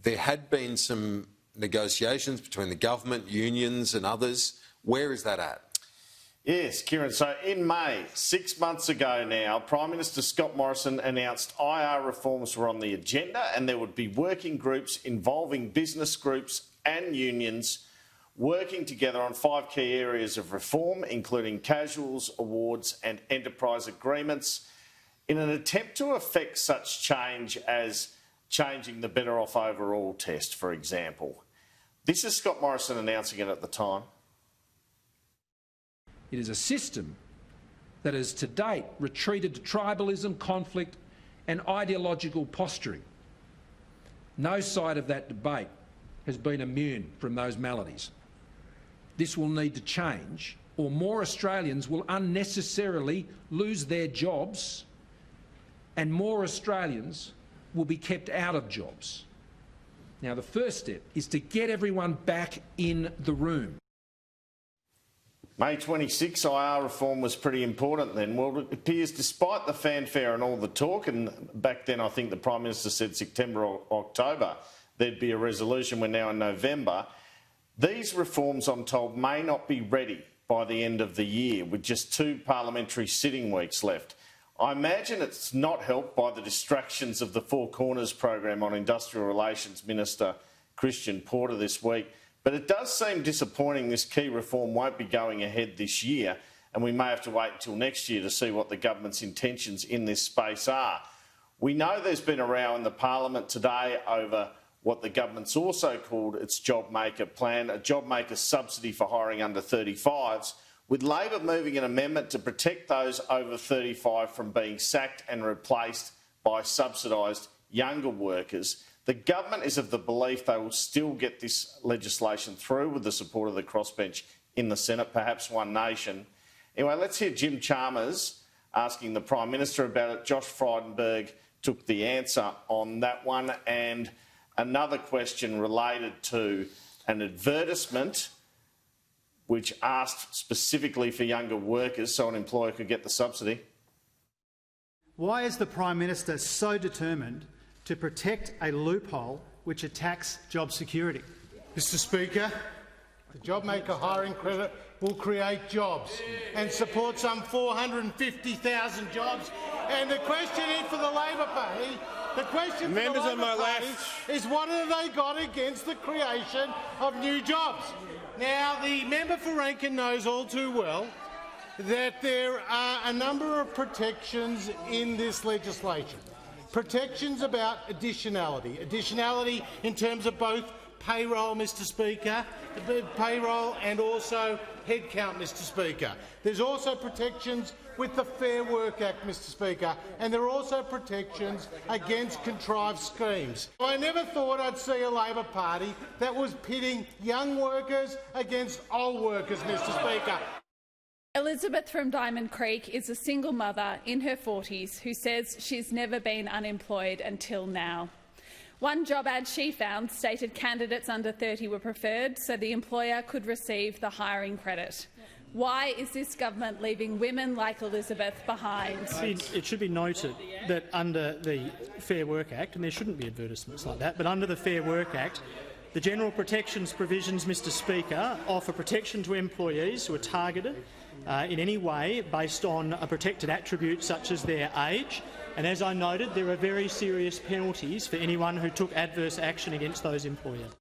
There had been some negotiations between the government, unions and others. Where is that at? Yes, Kieran. So in May, 6 months ago now, Prime Minister Scott Morrison announced IR reforms were on the agenda and there would be working groups involving business groups and unions working together on 5 key areas of reform, including casuals, awards and enterprise agreements, in an attempt to effect such change as changing the Better Off Overall test, for example. This is Scott Morrison announcing it at the time. It is a system that has to date retreated to tribalism, conflict and ideological posturing. No side of that debate has been immune from those maladies. This will need to change, or more Australians will unnecessarily lose their jobs and more Australians will be kept out of jobs. Now, the first step is to get everyone back in the room. May 26, IR reform was pretty important then. Well, it appears despite the fanfare and all the talk, and back then I think the Prime Minister said September or October there'd be a resolution, we're now in November, these reforms, I'm told, may not be ready by the end of the year, with just 2 parliamentary sitting weeks left. I imagine it's not helped by the distractions of the Four Corners program on Industrial Relations Minister Christian Porter this week, but it does seem disappointing this key reform won't be going ahead this year, and we may have to wait until next year to see what the government's intentions in this space are. We know there's been a row in the Parliament today over what the government's also called its JobMaker plan, a JobMaker subsidy for hiring under 35s, with Labor moving an amendment to protect those over 35 from being sacked and replaced by subsidised younger workers. The government is of the belief they will still get this legislation through with the support of the crossbench in the Senate, perhaps One Nation. Anyway, let's hear Jim Chalmers asking the Prime Minister about it. Josh Frydenberg took the answer on that one. And another question related to an advertisement which asked specifically for younger workers so an employer could get the subsidy. Why is the Prime Minister so determined to protect a loophole which attacks job security? Mr Speaker, the JobMaker hiring credit will create jobs and support some 450,000 jobs. And the question is for the Labor Party, is what have they got against the creation of new jobs? Now, the member for Rankin knows all too well that there are a number of protections in this legislation. Protections about additionality. Additionality in terms of both payroll, Mr Speaker, payroll and also headcount, Mr Speaker. There's also protections with the Fair Work Act, Mr Speaker, and there are also protections against contrived schemes. I never thought I'd see a Labor Party that was pitting young workers against old workers, Mr Speaker. Elizabeth from Diamond Creek is a single mother in her 40s who says she's never been unemployed until now. One job ad she found stated candidates under 30 were preferred so the employer could receive the hiring credit. Why is this government leaving women like Elizabeth behind? It should be noted that under the Fair Work Act, and there shouldn't be advertisements like that, but under the Fair Work Act, the general protections provisions, Mr Speaker, offer protection to employees who are targeted in any way based on a protected attribute such as their age. And as I noted, there are very serious penalties for anyone who took adverse action against those employers.